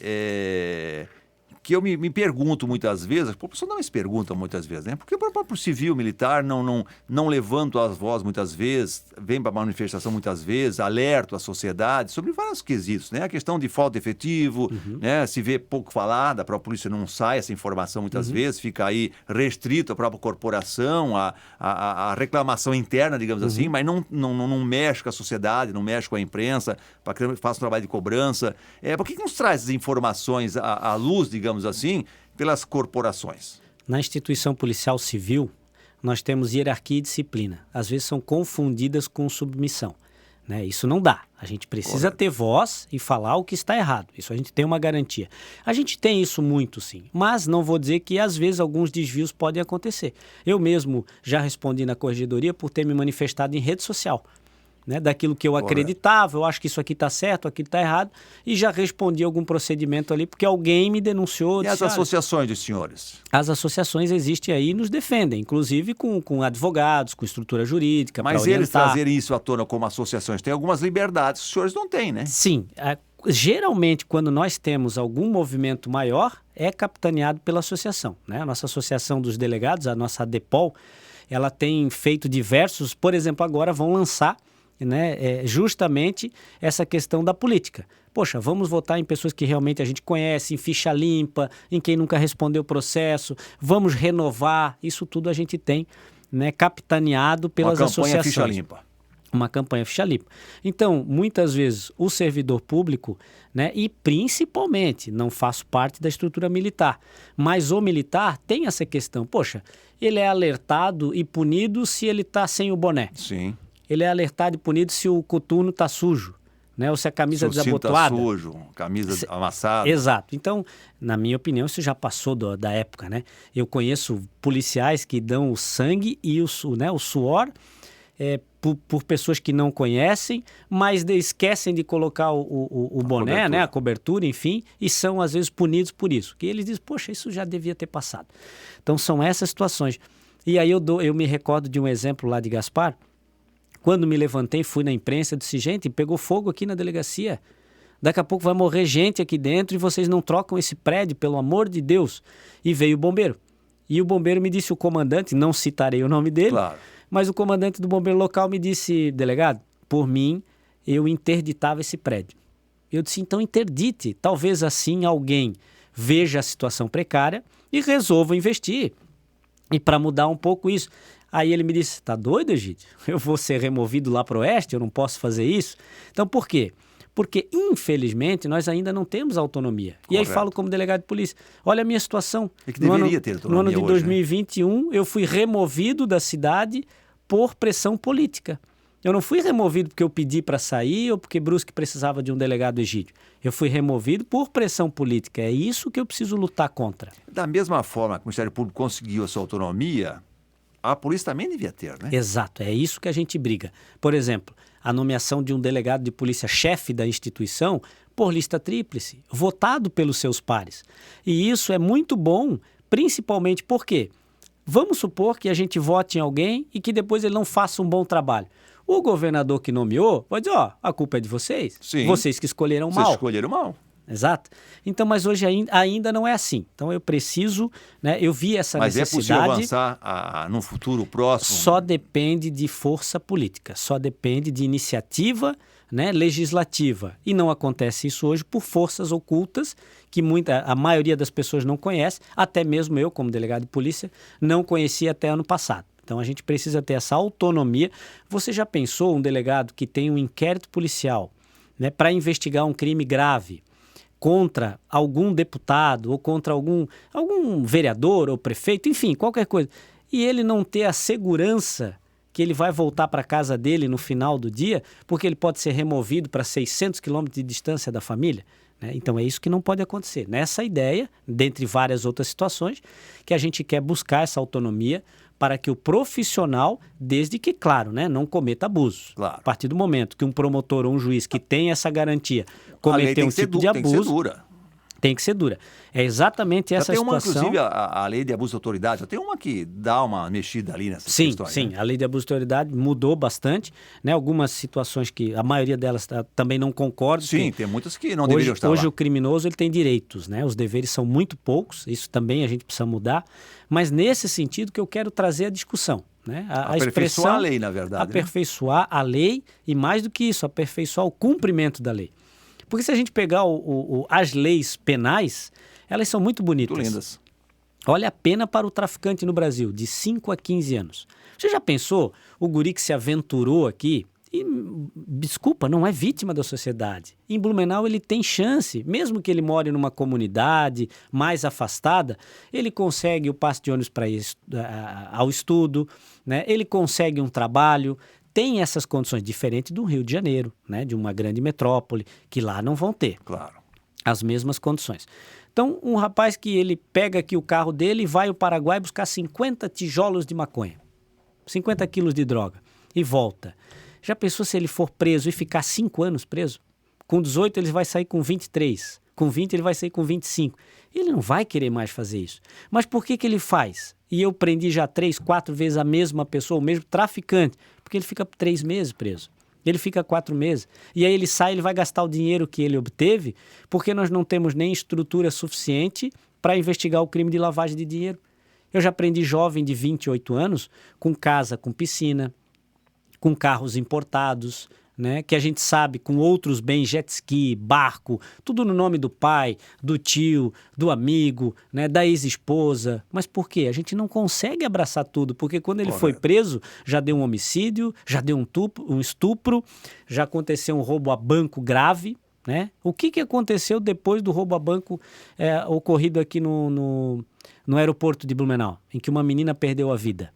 Speaker 1: que eu me pergunto muitas vezes, o pessoal não se pergunta muitas vezes, né? Porque o próprio civil, militar, não levanta as vozes muitas vezes, vem para a manifestação muitas vezes, alerta a sociedade sobre vários quesitos, né? A questão de falta de efetivo, né? Se vê pouco falada, a própria polícia não sai essa informação muitas vezes, fica aí restrito à própria corporação, a reclamação interna, digamos assim, mas não mexe com a sociedade, não mexe com a imprensa, para que faça um trabalho de cobrança. Por que nos traz essas informações à luz, digamos assim, pelas corporações?
Speaker 2: Na instituição policial civil, nós temos hierarquia e disciplina. Às vezes são confundidas com submissão, né? Isso não dá. A gente precisa ter voz e falar o que está errado. Isso a gente tem uma garantia. A gente tem isso muito, sim. Mas não vou dizer que, às vezes, alguns desvios podem acontecer. Eu mesmo já respondi na corregedoria por ter me manifestado em rede social, né, daquilo que eu acreditava, eu acho que isso aqui está certo, aqui está errado, e já respondi algum procedimento ali, porque alguém me denunciou.
Speaker 1: E as associações dos senhores?
Speaker 2: As associações existem aí e nos defendem, inclusive com advogados, com estrutura jurídica.
Speaker 1: Mas eles trazerem isso à tona como associações, têm algumas liberdades que os senhores não têm, né?
Speaker 2: Sim. Geralmente, quando nós temos algum movimento maior, é capitaneado pela associação, né? A nossa associação dos delegados, a nossa ADEPOL, ela tem feito diversos, por exemplo, agora vão lançar, né, justamente essa questão da política. Poxa, vamos votar em pessoas que realmente a gente conhece, em ficha limpa, em quem nunca respondeu o processo, vamos renovar, isso tudo a gente tem, né, capitaneado pelas associações.
Speaker 1: Uma campanha ficha limpa.
Speaker 2: Uma campanha ficha limpa. Então, muitas vezes, o servidor público, né, e principalmente, não faço parte da estrutura militar, mas o militar tem essa questão. Poxa, ele é alertado e punido se ele está sem o boné.
Speaker 1: Sim.
Speaker 2: Ele é alertado e punido se o coturno está sujo, né? Ou se a camisa desabotoada.
Speaker 1: Se o cinto está sujo, camisa amassada.
Speaker 2: Exato. Então, na minha opinião, isso já passou da época, né? Eu conheço policiais que dão o sangue e o suor por pessoas que não conhecem, mas esquecem de colocar o boné,
Speaker 1: cobertura.
Speaker 2: né, a cobertura, enfim, e são às vezes punidos por isso. Que eles dizem, poxa, isso já devia ter passado. Então são essas situações. E aí eu me recordo de um exemplo lá de Gaspar. Quando me levantei, fui na imprensa, disse, gente, pegou fogo aqui na delegacia. Daqui a pouco vai morrer gente aqui dentro e vocês não trocam esse prédio, pelo amor de Deus. E veio o bombeiro. E o bombeiro me disse, o comandante, não citarei o nome dele,
Speaker 1: Claro.
Speaker 2: mas o comandante do bombeiro local me disse, delegado, por mim, eu interditava esse prédio. Eu disse, então interdite. Talvez assim alguém veja a situação precária e resolva investir. E para mudar um pouco isso. Aí ele me disse, tá doido, Egídio? Eu vou ser removido lá para o oeste? Eu não posso fazer isso? Então por quê? Porque, infelizmente, nós ainda não temos autonomia.
Speaker 1: Correto.
Speaker 2: E aí falo como delegado de polícia. Olha a minha situação.
Speaker 1: É que deveria ter autonomia
Speaker 2: no ano de
Speaker 1: hoje,
Speaker 2: 2021, eu fui removido da cidade por pressão política. Eu não fui removido porque eu pedi para sair ou porque Brusque precisava de um delegado Egídio. Eu fui removido por pressão política. É isso que eu preciso lutar contra.
Speaker 1: Da mesma forma que o Ministério Público conseguiu a sua autonomia, a polícia também devia ter, né?
Speaker 2: Exato, é isso que a gente briga. Por exemplo, a nomeação de um delegado de polícia chefe da instituição por lista tríplice, votado pelos seus pares. E isso é muito bom, principalmente porque vamos supor que a gente vote em alguém e que depois ele não faça um bom trabalho. O governador que nomeou vai dizer, ó, a culpa é de vocês.
Speaker 1: Sim.
Speaker 2: Vocês que escolheram
Speaker 1: Vocês
Speaker 2: mal.
Speaker 1: escolheram mal.
Speaker 2: Exato. Então, mas hoje ainda não é assim. Então eu preciso, né? Eu vi essa
Speaker 1: Mas
Speaker 2: necessidade.
Speaker 1: é possível avançar num futuro próximo?
Speaker 2: Só depende de força política, só depende de iniciativa, né, legislativa. E não acontece isso hoje por forças ocultas que a maioria das pessoas não conhece, até mesmo eu, como delegado de polícia, não conhecia até ano passado. Então a gente precisa ter essa autonomia. Você já pensou um delegado que tem um inquérito policial, né, para investigar um crime grave contra algum deputado ou contra algum vereador ou prefeito, enfim, qualquer coisa, e ele não ter a segurança que ele vai voltar para a casa dele no final do dia, porque ele pode ser removido para 600 quilômetros de distância da família? Né? Então é isso que não pode acontecer. Nessa ideia, dentre várias outras situações, que a gente quer buscar essa autonomia para que o profissional, desde que, claro, né, não cometa abusos.
Speaker 1: Claro.
Speaker 2: A partir do momento que um promotor ou um juiz que tem essa garantia cometer um tipo de abuso, tem que ser dura. É exatamente essa situação.
Speaker 1: Tem uma, inclusive, a lei de abuso de autoridade, tem uma que dá uma mexida ali nessa questões.
Speaker 2: Sim,
Speaker 1: né?
Speaker 2: A lei de abuso de autoridade mudou bastante, né? Algumas situações que a maioria delas também não concordo.
Speaker 1: Sim, tem muitas que não deveriam estar
Speaker 2: hoje
Speaker 1: lá.
Speaker 2: o criminoso ele tem direitos, né? Os deveres são muito poucos, isso também a gente precisa mudar, mas nesse sentido que eu quero trazer a discussão. Né?
Speaker 1: Aperfeiçoar a lei, na verdade.
Speaker 2: Aperfeiçoar a lei e, mais do que isso, aperfeiçoar o cumprimento da lei. Porque se a gente pegar as leis penais, elas são muito bonitas.
Speaker 1: Muito lindas.
Speaker 2: Olha a pena para o traficante no Brasil, de 5 a 15 anos. Você já pensou o guri que se aventurou aqui e, desculpa, não é vítima da sociedade. Em Blumenau ele tem chance, mesmo que ele more numa comunidade mais afastada, ele consegue o passe de ônibus para ir ao estudo, né? Ele consegue um trabalho, tem essas condições, diferente do Rio de Janeiro, né? De uma grande metrópole, que lá não vão ter.
Speaker 1: Claro.
Speaker 2: As mesmas condições. Então, um rapaz que ele pega aqui o carro dele e vai ao Paraguai buscar 50 tijolos de maconha, 50 quilos de droga, e volta. Já pensou se ele for preso e ficar 5 anos preso? Com 18 ele vai sair com 23, com 20 ele vai sair com 25. Ele não vai querer mais fazer isso. Mas por que ele faz? E eu prendi já 3, 4 vezes a mesma pessoa, o mesmo traficante, porque ele fica 3 meses preso. Ele fica 4 meses. E aí ele sai, ele vai gastar o dinheiro que ele obteve, porque nós não temos nem estrutura suficiente para investigar o crime de lavagem de dinheiro. Eu já prendi jovem de 28 anos com casa, com piscina, com carros importados, né, que a gente sabe com outros bens, jet ski, barco, tudo no nome do pai, do tio, do amigo, né, da ex-esposa. Mas por quê? A gente não consegue abraçar tudo, porque quando ele foi preso, já deu um homicídio, já deu um estupro, já aconteceu um roubo a banco grave, né? O que aconteceu depois do roubo a banco ocorrido aqui no aeroporto de Blumenau, em que uma menina perdeu a vida?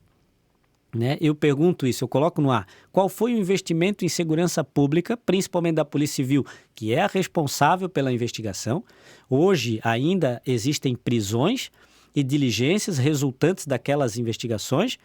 Speaker 2: Né? Eu pergunto isso, eu coloco no ar. Qual foi o investimento em segurança pública, principalmente da Polícia Civil, que é a responsável pela investigação? Hoje ainda existem prisões e diligências resultantes daquelas investigações.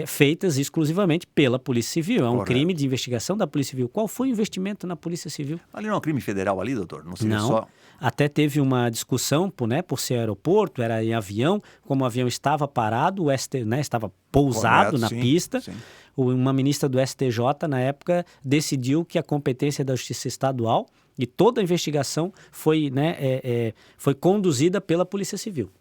Speaker 2: feitas exclusivamente pela Polícia Civil. É um
Speaker 1: Correto.
Speaker 2: crime de investigação da Polícia Civil. Qual foi o investimento na Polícia Civil?
Speaker 1: Ali não é um crime federal ali, doutor? Não seria
Speaker 2: Não.
Speaker 1: só...
Speaker 2: Até teve uma discussão, por ser aeroporto, era em avião, como o avião estava parado, o estava pousado
Speaker 1: Correto,
Speaker 2: na
Speaker 1: sim,
Speaker 2: pista.
Speaker 1: sim.
Speaker 2: Uma ministra do STJ, na época, decidiu que a competência da Justiça Estadual e toda a investigação foi conduzida pela Polícia Civil.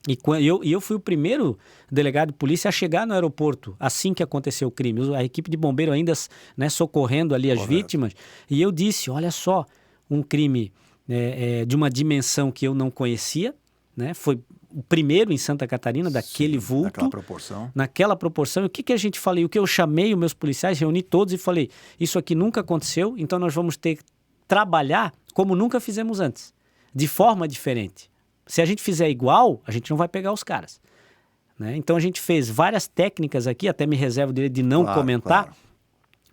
Speaker 2: E eu fui o primeiro delegado de polícia a chegar no aeroporto assim que aconteceu o crime. A equipe de bombeiro ainda socorrendo ali as
Speaker 1: Correto.
Speaker 2: vítimas. E eu disse, olha só, um crime de uma dimensão que eu não conhecia, né? Foi o primeiro em Santa Catarina daquele vulto. Naquela proporção. E o que a gente falou? O que eu chamei os meus policiais, reuni todos e falei, isso aqui nunca aconteceu, então nós vamos ter que trabalhar como nunca fizemos antes, de forma diferente. Se a gente fizer igual, a gente não vai pegar os caras. Né? Então a gente fez várias técnicas aqui, até me reservo o direito de não comentar,
Speaker 1: claro.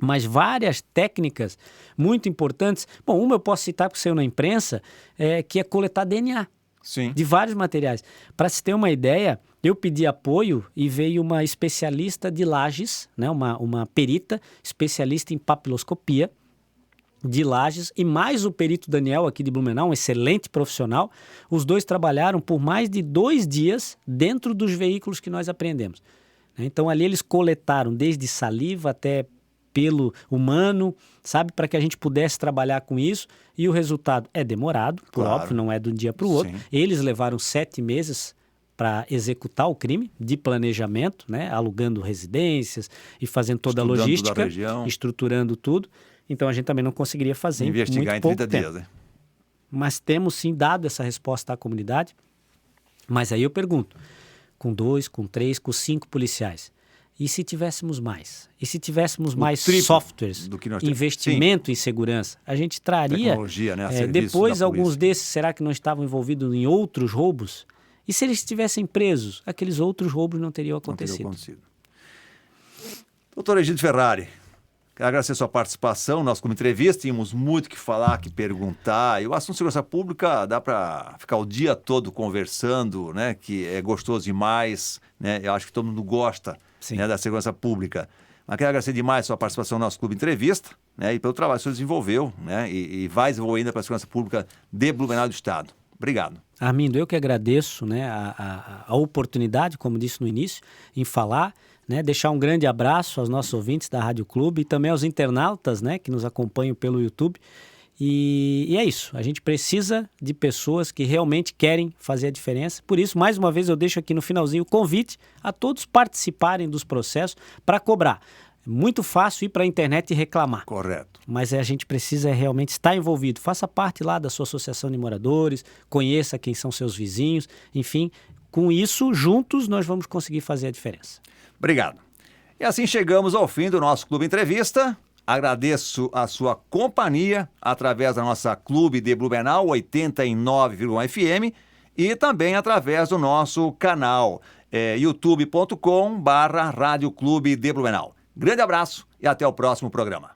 Speaker 2: Mas várias técnicas muito importantes. Bom, uma eu posso citar porque saiu na imprensa, que é coletar DNA.
Speaker 1: Sim.
Speaker 2: De vários materiais. Para se ter uma ideia, eu pedi apoio e veio uma especialista de Lages, né? uma perita especialista em papiloscopia de Lages, e mais o perito Daniel aqui de Blumenau, um excelente profissional. Os dois trabalharam por mais de 2 dias dentro dos veículos que nós apreendemos. Então ali eles coletaram desde saliva até pelo humano, sabe, para que a gente pudesse trabalhar com isso, e o resultado é demorado, por óbvio, não é de um dia para o outro.
Speaker 1: Sim.
Speaker 2: Eles levaram 7 meses para executar o crime de planejamento, né, alugando residências e fazendo toda a logística, estruturando tudo. Então a gente também não conseguiria fazer
Speaker 1: investigar em 30 dias, né?
Speaker 2: Mas temos sim dado essa resposta à comunidade. Mas aí eu pergunto, com 2, com 3, com 5 policiais, e se tivéssemos mais? E se tivéssemos mais softwares,
Speaker 1: do que nós
Speaker 2: investimento em segurança? A gente traria,
Speaker 1: tecnologia, né,
Speaker 2: depois alguns desses, será que não estavam envolvidos em outros roubos? E se eles estivessem presos, aqueles outros roubos não teriam acontecido.
Speaker 1: Doutor Egídio Ferrari, quero agradecer a sua participação, nós como entrevista tínhamos muito o que falar, que perguntar, e o assunto de segurança pública dá para ficar o dia todo conversando, né, que é gostoso demais, né, eu acho que todo mundo gosta, né, da segurança pública. Mas quero agradecer demais a sua participação no nosso Clube Entrevista, né, e pelo trabalho que você desenvolveu, né, e vai desenvolver ainda para a segurança pública de Blumenau do Estado. Obrigado.
Speaker 2: Armindo, eu que agradeço, né, a oportunidade, como disse no início, em falar, né, deixar um grande abraço aos nossos ouvintes da Rádio Clube e também aos internautas, né, que nos acompanham pelo YouTube. E é isso, a gente precisa de pessoas que realmente querem fazer a diferença. Por isso, mais uma vez, eu deixo aqui no finalzinho o convite a todos participarem dos processos para cobrar. É muito fácil ir para a internet e reclamar.
Speaker 1: Correto.
Speaker 2: Mas a gente precisa realmente estar envolvido. Faça parte lá da sua associação de moradores, conheça quem são seus vizinhos, enfim, com isso, juntos, nós vamos conseguir fazer a diferença.
Speaker 1: Obrigado. E assim chegamos ao fim do nosso Clube Entrevista. Agradeço a sua companhia através da nossa Clube de Blumenau 89,1 FM e também através do nosso canal youtube.com/Rádio Clube de Blumenau. Grande abraço e até o próximo programa.